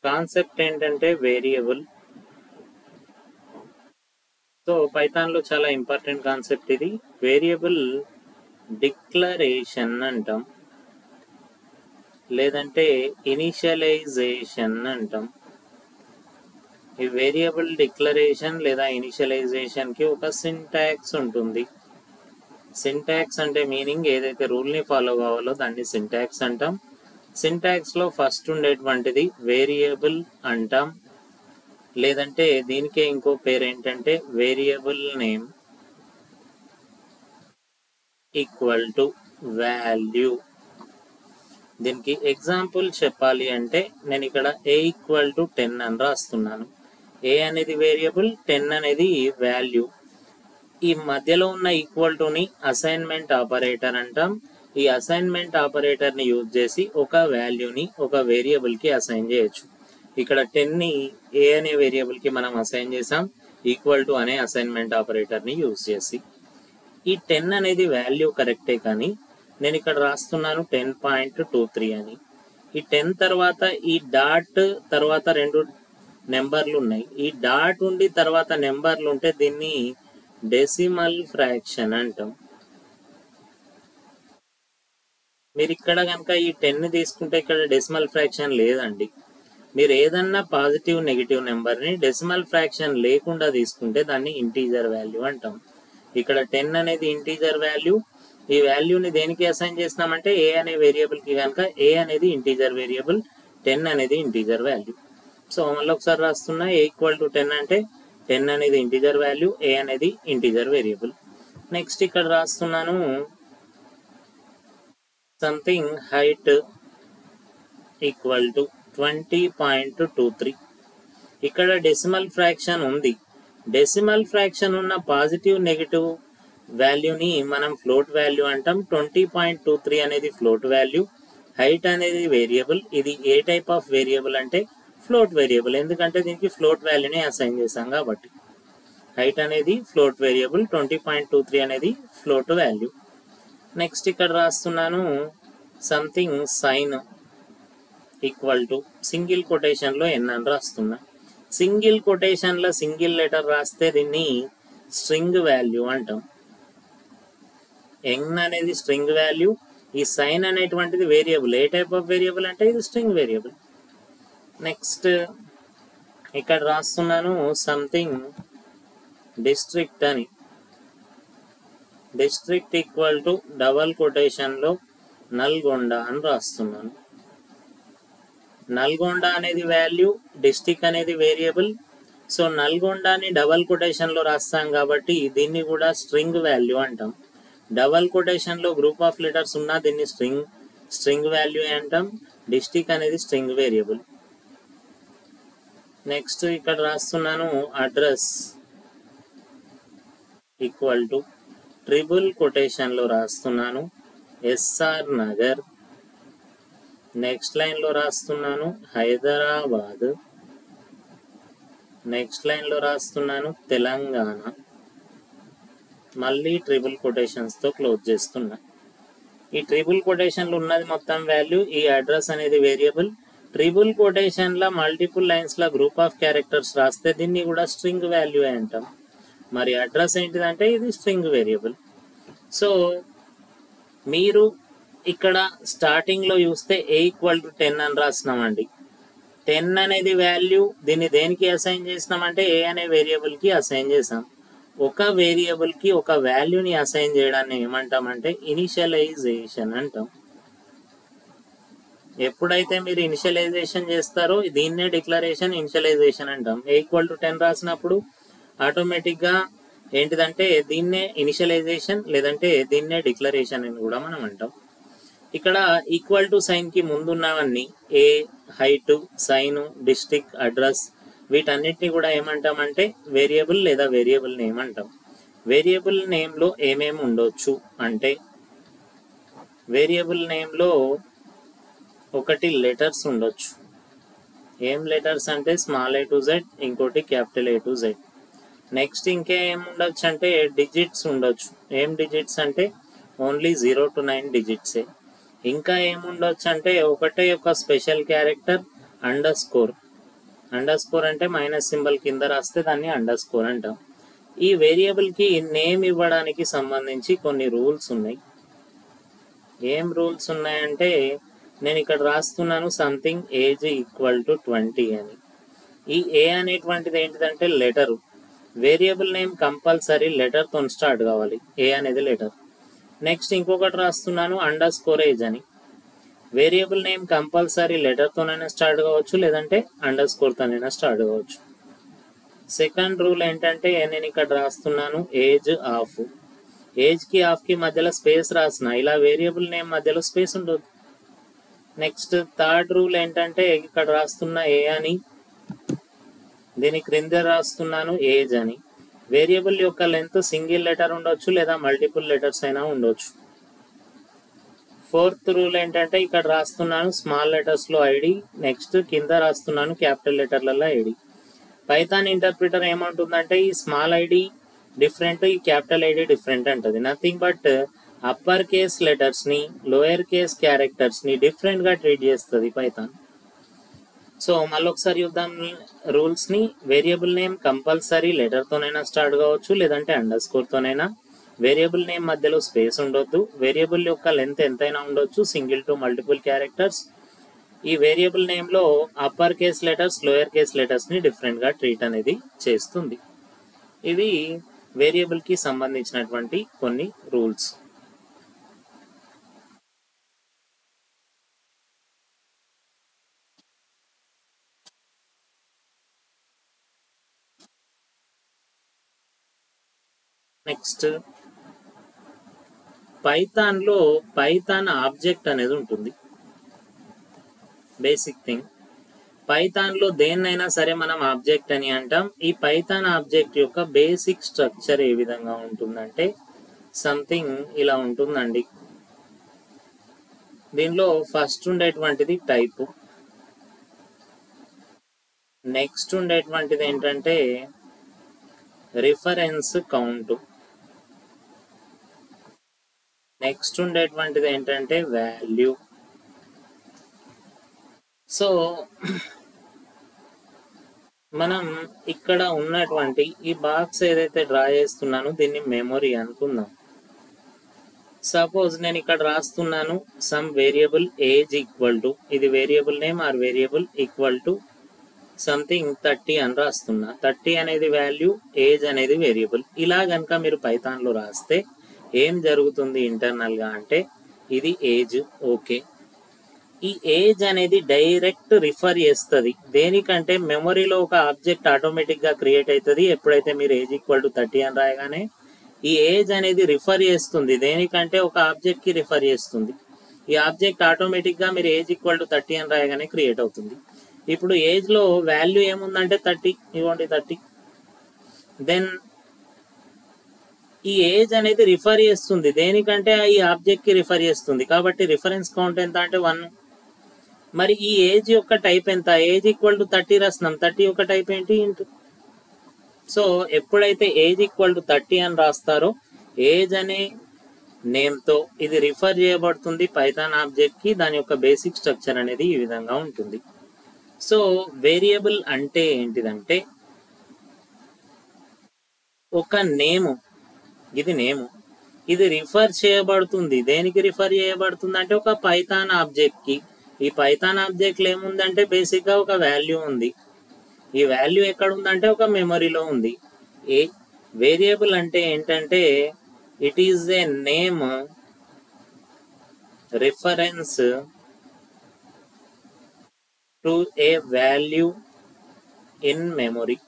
Concept ఏంటంటే variable. So Python లో చాలా ఇంపార్టెంట్ కాన్సెప్ట్ ఇది. వేరియబుల్ డిక్లరేషన్ అంటాం, లేదంటే ఇనిషియలైజేషన్ అంటాం. ఈ వేరియబుల్ డిక్లరేషన్ లేదా ఇనిషియలైజేషన్ కి ఒక సింటాక్స్ ఉంటుంది. సింటాక్స్ అంటే మీనింగ్, ఏదైతే రూల్ ని ఫాలో కావాలో దాన్ని సింటాక్స్ అంటాం. సింటాక్స్ లో ఫస్ట్ ఉండేటువంటిది వేరియబుల్ అంటాం, లేదంటే దీనికే ఇంకో పేరు ఏంటంటే variable name equal to value. దీనికి ఎగ్జాంపుల్ చెప్పాలి అంటే నేను ఇక్కడ a ఈక్వల్ టు 10 అని రాస్తున్నాను. a అనేది వేరియబుల్, 10 అనేది వాల్యూ. ఈ మధ్యలో ఉన్న ఈక్వల్ టు ని అసైన్మెంట్ ఆపరేటర్ అంటాం. ఈ అసైన్మెంట్ ఆపరేటర్ ని యూజ్ చేసి ఒక వాల్యూని ఒక వేరియబుల్ కి అసైన్ చేయొచ్చు. ఇక్కడ 10 ని a అనే వేరియబుల్ కి మనం అసైన్ చేసాం ఈక్వల్ టు అనే అసైన్మెంట్ ఆపరేటర్ ని యూజ్ చేసి. ఈ 10 అనేది వాల్యూ కరెక్టే, కానీ నేను ఇక్కడ రాస్తున్నాను 10.23 అని. ఈ 10 తర్వాత ఈ డాట్ తర్వాత రెండు నెంబర్లు ఉన్నాయి. ఈ డాట్ ఉండి తర్వాత నెంబర్లు ఉంటే దీన్ని డెసిమల్ ఫ్రాక్షన్ అంటాం. మీరు ఇక్కడ కనుక ఈ 10 తీసుకుంటే ఇక్కడ డెసిమల్ ఫ్రాక్షన్ లేదండి. మీరు ఏదన్నా పాజిటివ్ నెగిటివ్ నెంబర్ని డెసిమల్ ఫ్రాక్షన్ లేకుండా తీసుకుంటే దాన్ని ఇంటీజర్ వాల్యూ అంటాం. ఇక్కడ 10 అనేది ఇంటీజర్ వాల్యూ. ఈ వాల్యూని దేనికి అసైన్ చేస్తున్నామంటే a అనే వేరియబుల్ కి కనుక a అనేది ఇంటీజర్ వేరియబుల్, 10 అనేది ఇంటీజర్ వాల్యూ. సో మళ్ళీ ఒకసారి రాస్తున్నా, a ఈక్వల్ టు 10 అంటే 10 అనేది ఇంటీజర్ వాల్యూ, a అనేది ఇంటీజర్ వేరియబుల్. నెక్స్ట్ ఇక్కడ రాస్తున్నాను సంథింగ్ హైట్ ఈక్వల్ టు 20.23. ఇక్కడ డెసిమల్ ఫ్రాక్షన్ ఉంది. డెసిమల్ ఫ్రాక్షన్ ఉన్న పాజిటివ్ నెగిటివ్ వాల్యూని మనం ఫ్లోట్ వాల్యూ అంటాం. 20.23 అనేది ఫ్లోట్ వాల్యూ, హైట్ అనేది వేరియబుల్. ఇది ఏ టైప్ ఆఫ్ వేరియబుల్ అంటే ఫ్లోట్ వేరియబుల్, ఎందుకంటే దీనికి ఫ్లోట్ వాల్యూని అసైన్ చేసాం కాబట్టి. హైట్ అనేది ఫ్లోట్ వేరియబుల్, 20.23 అనేది ఫ్లోట్ వాల్యూ. నెక్స్ట్ ఇక్కడ రాస్తున్నాను something sign equal to single quotation లో n అని రాస్తున్నా. సింగిల్ కొటేషన్ లో సింగిల్ లెటర్ రాస్తే దీన్ని స్ట్రింగ్ వాల్యూ అంటాం. n అనేది స్ట్రింగ్ వాల్యూ, ఈ సైన్ అనేటువంటిది variable. A type of variable అంటే ఇది స్ట్రింగ్ వేరియబుల్. నెక్స్ట్ ఇక్కడ రాస్తున్నాను సంథింగ్ డిస్ట్రిక్ట్ అని. District equal to double quotation లో నల్గొండ అని రాస్తున్నాను. నల్గొండ అనేది వాల్యూ, డిస్ట్రిక్ట్ అనేది వేరియబుల్. సో నల్గొండని డబల్ కొటేషన్ లో రాస్తాం కాబట్టి దీన్ని కూడా స్ట్రింగ్ వాల్యూ అంటాం. డబల్ కొటేషన్ లో గ్రూప్ ఆఫ్ లెటర్స్ ఉన్నా దీన్ని స్ట్రింగ్ వాల్యూ అంటాం. డిస్ట్రిక్ట్ అనేది స్ట్రింగ్ వేరియబుల్. నెక్స్ట్ ఇక్కడ రాస్తున్నాను address equal to triple quotation లో రాస్తున్నాను ఎస్ఆర్ నగర్. నెక్స్ట్ లైన్ లో రాస్తున్నాను హైదరాబాద్. నెక్స్ట్ లైన్ లో రాస్తున్నాను తెలంగాణ. మళ్ళీ ట్రిపుల్ కొటేషన్స్ తో క్లోజ్ చేస్తున్నా. ఈ ట్రిపుల్ కొటేషన్ లో ఉన్నది మొత్తం వాల్యూ, ఈ అడ్రస్ అనేది వేరియబుల్. ట్రిపుల్ కొటేషన్ ల మల్టిపుల్ లైన్స్ ల గ్రూప్ ఆఫ్ క్యారెక్టర్స్ రాస్తే దీన్ని కూడా స్ట్రింగ్ వాల్యూ అంటాం. మరి అడ్రస్ ఏంటిదంటే ఇది స్ట్రింగ్ వేరియబుల్. సో మీరు ఇక్కడ స్టార్టింగ్ లో చూస్తే a ఈక్వల్ టు 10 అని రాస్తున్నామండి. 10 అనేది వాల్యూ, దీన్ని దేనికి అసైన్ చేసినామంటే a అనే వేరియబుల్ కి అసైన్ చేసాం. ఒక వేరియబుల్ కి ఒక వాల్యూని అసైన్ చేయడాన్ని ఏమంటామంటే ఇనిషియలైజేషన్ అంటాం. ఎప్పుడైతే మీరు ఇనిషియలైజేషన్ చేస్తారో దీన్నే డిక్లరేషన్ ఇనిషియలైజేషన్ అంటాం. a ఈక్వల్ టు 10 రాసినప్పుడు ఆటోమేటిక్ గా ఏంటిదంటే దీన్నే ఇనిషియలైజేషన్ లేదంటే దీన్నే డిక్లరేషన్ అని కూడా మనం అంటాం. ఇక్కడ ఈక్వల్ టు సైన్ కి ముందున్నవన్నీ ఏ, హైట్, సైన్, డిస్ట్రిక్ట్, అడ్రస్ వీటన్నిటిని కూడా ఏమంటామంటే వేరియబుల్ లేదా వేరియబుల్ నేమ్ అంటాం. వేరియబుల్ నేమ్ లో ఏమేమి ఉండొచ్చు అంటే వేరియబుల్ నేమ్ లో ఒకటి లెటర్స్ ఉండొచ్చు. ఏం లెటర్స్ అంటే స్మాల్ a to z, ఇంకోటి capital A to z. Next ఇంకేం ఉండొచ్చు అంటే డిజిట్స్ ఉండొచ్చు. ఏం డిజిట్స్ అంటే ఓన్లీ 0 to 9 డిజిట్సే. ఇంకా ఏముండొచ్చు అంటే ఒకటే ఒక special character under score. Under score అంటే మైనస్ సింబల్ కింద రాస్తే దాన్ని అండర్ స్కోర్ అంటాం. ఈ వేరియబుల్కి నేమ్ ఇవ్వడానికి సంబంధించి కొన్ని రూల్స్ ఉన్నాయి. ఏం రూల్స్ ఉన్నాయంటే, నేను ఇక్కడ రాస్తున్నాను సంథింగ్ ఏజ్ ఈక్వల్ టు 20 అని. ఈ ఏ అనేటువంటిది ఏంటిదంటే లెటరు. వేరియబుల్ నేమ్ కంపల్సరీ లెటర్తో స్టార్ట్ కావాలి. ఏ అనేది లెటర్. నెక్స్ట్ ఇంకొకటి రాస్తున్నాను అండర్ స్కోర్ ఏజ్ అని. వేరియబుల్ నేమ్ కంపల్సరీ లెటర్తోనైనా స్టార్ట్ కావచ్చు, లేదంటే అండర్ స్కోర్తోనైనా స్టార్ట్ కావచ్చు. సెకండ్ రూల్ ఏంటంటే, నేను ఇక్కడ రాస్తున్నాను ఏజ్ ఆఫ్. ఏజ్కి ఆఫ్కి మధ్యలో స్పేస్ రాసిన, ఇలా వేరియబుల్ నేమ్ మధ్యలో స్పేస్ ఉండదు. నెక్స్ట్ థర్డ్ రూల్ ఏంటంటే, ఇక్కడ రాస్తున్న ఏ అని, దీని క్రింద రాస్తున్నాను ఏజ్ అని. వేరియబుల్ యొక్క లెంత్ సింగిల్ లెటర్ ఉండొచ్చు, లేదా మల్టిపుల్ లెటర్స్ అయినా ఉండొచ్చు. ఫోర్త్ రూల్ ఏంటంటే, ఇక్కడ రాస్తున్నాను స్మాల్ లెటర్స్లో ఐడి, నెక్స్ట్ కింద రాస్తున్నాను క్యాపిటల్ లెటర్లలో ఐడి. పైథాన్ ఇంటర్ప్రిటర్ ఏమంటుందంటే, ఈ స్మాల్ ఐడి డిఫరెంట్, ఈ క్యాపిటల్ ఐడి డిఫరెంట్ అంటది. నథింగ్ బట్ అప్పర్ కేస్ లెటర్స్ని, లోయర్ కేస్ క్యారెక్టర్స్ని డిఫరెంట్గా ట్రీట్ చేస్తుంది పైథాన్. సో మళ్ళీ ఒకసారి చూద్దాం రూల్స్ని. వేరియబుల్ నేమ్ కంపల్సరీ లెటర్తోనైనా స్టార్ట్ కావచ్చు, లేదంటే అండర్ స్కోర్తోనైనా. వేరియబుల్ నేమ్ మధ్యలో స్పేస్ ఉండొద్దు. వేరియబుల్ యొక్క లెంత్ ఎంతైనా ఉండొచ్చు, సింగిల్ టు మల్టిపుల్ క్యారెక్టర్స్. ఈ వేరియబుల్ నేమ్లో upper case letters, lower case లెటర్స్ని డిఫరెంట్గా ట్రీట్ అనేది చేస్తుంది. ఇవి వేరియబుల్కి సంబంధించినటువంటి కొన్ని రూల్స్. నెక్స్ట్ పైథాన్లో పైథాన్ ఆబ్జెక్ట్ అనేది ఉంటుంది. Basic thing. పైథాన్లో దేన్నైనా సరే మనం ఆబ్జెక్ట్ అని అంటాం. ఈ పైథాన్ ఆబ్జెక్ట్ యొక్క బేసిక్ స్ట్రక్చర్ ఏ విధంగా ఉంటుందంటే సంథింగ్ ఇలా ఉంటుందండి. దీనిలో ఫస్ట్ ఉండేటువంటిది టైప్. నెక్స్ట్ ఉండేటువంటిది ఏంటంటే రిఫరెన్స్ కౌంట్. నెక్స్ట్ ఉండేటువంటిది ఏంటంటే వాల్యూ. సో మనం ఇక్కడ ఉన్నటువంటి ఈ బాక్స్ ఏదైతే డ్రా చేస్తున్నానో దీన్ని మెమొరీ అనుకుందాం. సపోజ్ నేను ఇక్కడ రాస్తున్నాను some variable age equal to, ఇది variable name or variable equal to something 30 అని రాస్తున్నా. 30 అనేది వాల్యూ, ఏజ్ అనేది వేరియబుల్. ఇలా కనుక మీరు పైథాన్లో రాస్తే ఏం జరుగుతుంది ఇంటర్నల్గా అంటే, ఇది ఏజ్. ఓకే, ఈ ఏజ్ అనేది డైరెక్ట్ రిఫర్ చేస్తుంది దేనికంటే మెమొరీలో ఒక ఆబ్జెక్ట్ ఆటోమేటిక్గా క్రియేట్ అవుతుంది. ఎప్పుడైతే మీరు ఏజ్ ఈక్వల్ టు 30 అని రాయగానే ఈ ఏజ్ అనేది రిఫర్ చేస్తుంది దేనికంటే ఒక ఆబ్జెక్ట్కి రిఫర్ చేస్తుంది. ఈ ఆబ్జెక్ట్ ఆటోమేటిక్గా మీరు ఏజ్ ఈక్వల్ టు 30 అని రాయగానే క్రియేట్ అవుతుంది. ఇప్పుడు ఏజ్లో వాల్యూ ఏముందంటే 30, ఇవ్వండి 30. దెన్ ఈ ఏజ్ అనేది రిఫర్ చేస్తుంది దేనికంటే ఈ ఆబ్జెక్ట్కి రిఫర్ చేస్తుంది, కాబట్టి రిఫరెన్స్ కౌంట్ ఎంత అంటే 1. మరి ఈ ఏజ్ యొక్క టైప్ ఎంత? ఏజ్ ఈక్వల్ టు 30 రాస్తున్నాం. 30 యొక్క టైప్ ఏంటి? ఇంటూ. సో ఎప్పుడైతే ఏజ్ ఈక్వల్ టు 30 అని రాస్తారో ఏజ్ అనే నేమ్తో ఇది రిఫర్ చేయబడుతుంది పైథాన్ ఆబ్జెక్ట్కి. దాని యొక్క బేసిక్ స్ట్రక్చర్ అనేది ఈ విధంగా ఉంటుంది. సో వేరియబుల్ అంటే ఏంటిదంటే ఒక నేము, ఇది నేము, ఇది రిఫర్ చేయబడుతుంది. దేనికి రిఫర్ చేయబడుతుంది అంటే ఒక పైథాన్ ఆబ్జెక్ట్కి. ఈ పైథాన్ ఆబ్జెక్ట్లో ఏముందంటే బేసిక్గా ఒక వాల్యూ ఉంది. ఈ వాల్యూ ఎక్కడ ఉందంటే ఒక మెమొరీలో ఉంది. ఏ వేరియబుల్ అంటే ఏంటంటే it is a name reference to a value in memory.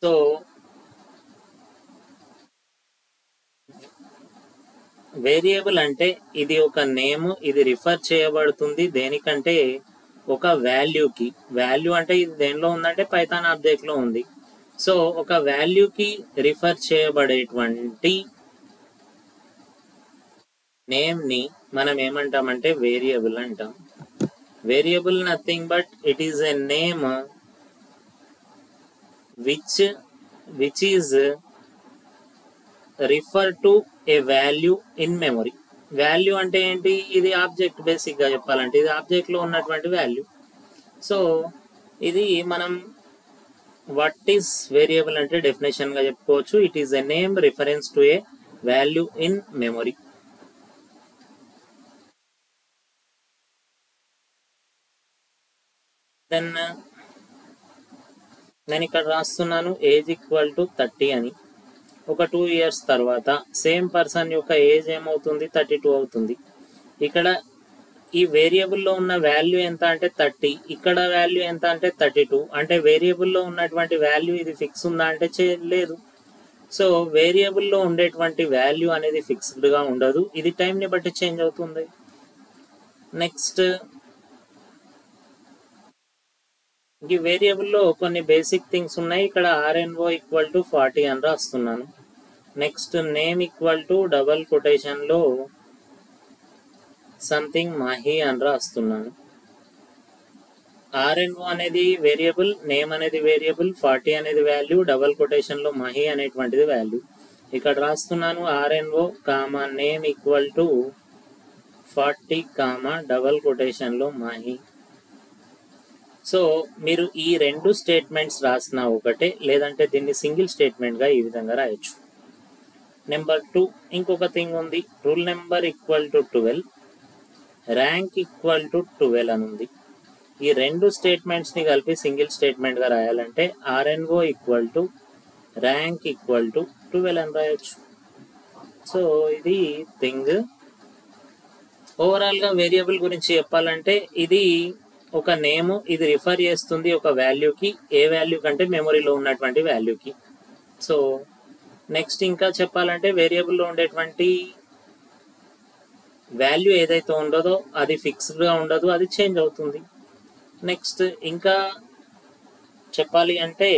So variable అంటే ఇది ఒక నేమ్, ఇది రిఫర్ చేయబడుతుంది దేనికంటే ఒక వాల్యూకి. వాల్యూ అంటే ఇది దేనిలో ఉందంటే పైథాన్ ఆబ్జెక్ట్లో ఉంది. సో ఒక వాల్యూకి రిఫర్ చేయబడేటువంటి నేమ్ని మనం ఏమంటామంటే వేరియబుల్ అంటాం. Variable nothing but it is a name which is refer to a value in memory. Value అంటే ఏంటి? ఇది ఆబ్జెక్ట్. బేసిక్గా చెప్పాలంటే ఇది ఆబ్జెక్ట్లో ఉన్నటువంటి వాల్యూ. సో ఇది మనం వాట్ ఈస్ వేరియబుల్ అంటే డెఫినేషన్ గా చెప్పుకోవచ్చు. It is a name reference to a value in memory. Then నేను ఇక్కడ రాస్తున్నాను ఏజ్ ఈక్వల్ టు 30 అని. ఒక 2 years తర్వాత సేమ్ పర్సన్ యొక్క ఏజ్ ఏమవుతుంది, 32 అవుతుంది. ఇక్కడ ఈ వేరియబుల్లో ఉన్న వాల్యూ ఎంత అంటే 30, ఇక్కడ వాల్యూ ఎంత అంటే 32. అంటే వేరియబుల్లో ఉన్నటువంటి వాల్యూ ఇది ఫిక్స్ ఉందా అంటే లేదు. సో వేరియబుల్లో ఉండేటువంటి వాల్యూ అనేది ఫిక్స్డ్గా ఉండదు, ఇది టైంని బట్టి చేంజ్ అవుతుంది. నెక్స్ట్ ఈ వేరియబుల్లో కొన్ని బేసిక్ థింగ్స్ ఉన్నాయి. ఇక్కడ RNO ఈక్వల్ టు 40 అని రాస్తున్నాను. Next name equal to double కొటేషన్లో సంథింగ్ మాహి అని రాస్తున్నాను. RNO అనేది వేరియబుల్, నేమ్ అనేది వేరియబుల్, 40 అనేది వాల్యూ, డబల్ కొటేషన్లో మాహి అనేటువంటిది వాల్యూ. ఇక్కడ రాస్తున్నాను RNO comma name equal to 40 comma double కొటేషన్లో మాహి. సో మీరు ఈ రెండు స్టేట్మెంట్స్ రాసిన ఒకటే, లేదంటే దీన్ని సింగిల్ స్టేట్మెంట్గా ఈ విధంగా రాయొచ్చు. నెంబర్ 2 ఇంకొక థింగ్ ఉంది. Rule number equal to 12, rank equal to 12 అని ఉంది. ఈ రెండు స్టేట్మెంట్స్ని కలిపి సింగిల్ స్టేట్మెంట్గా రాయాలంటే RNO equal to rank equal to 12 అని రాయొచ్చు. సో ఇది థింగ్. ఓవరాల్గా వేరియబుల్ గురించి చెప్పాలంటే ఇది ఒక నేమ్, ఇది రిఫర్ చేస్తుంది ఒక వాల్యూకి, ఏ వాల్యూ కంటే మెమొరీలో ఉన్నటువంటి వాల్యూకి. సో నెక్స్ట్ ఇంకా చెప్పాలంటే వేరియబుల్లో ఉండేటువంటి వాల్యూ ఏదైతే ఉండదో అది ఫిక్స్డ్గా ఉండదు, అది చేంజ్ అవుతుంది. నెక్స్ట్ ఇంకా చెప్పాలి అంటే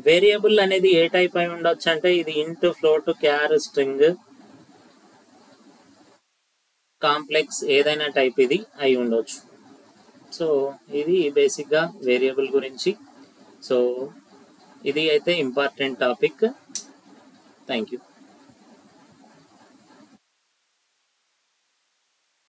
వేరియబుల్ అనేది ఏ టైప్ అయి ఉండొచ్చు అంటే ఇది ఇంట్, ఫ్లోట్, క్యార్, స్ట్రింగ్, కాంప్లెక్స్ ఏదైనా టైప్ ఇది అయి ఉండొచ్చు. సో ఇది బేసిక్గా వేరియబుల్ గురించి. సో ఇది అయితే ఇంపార్టెంట్ టాపిక్. Thank you.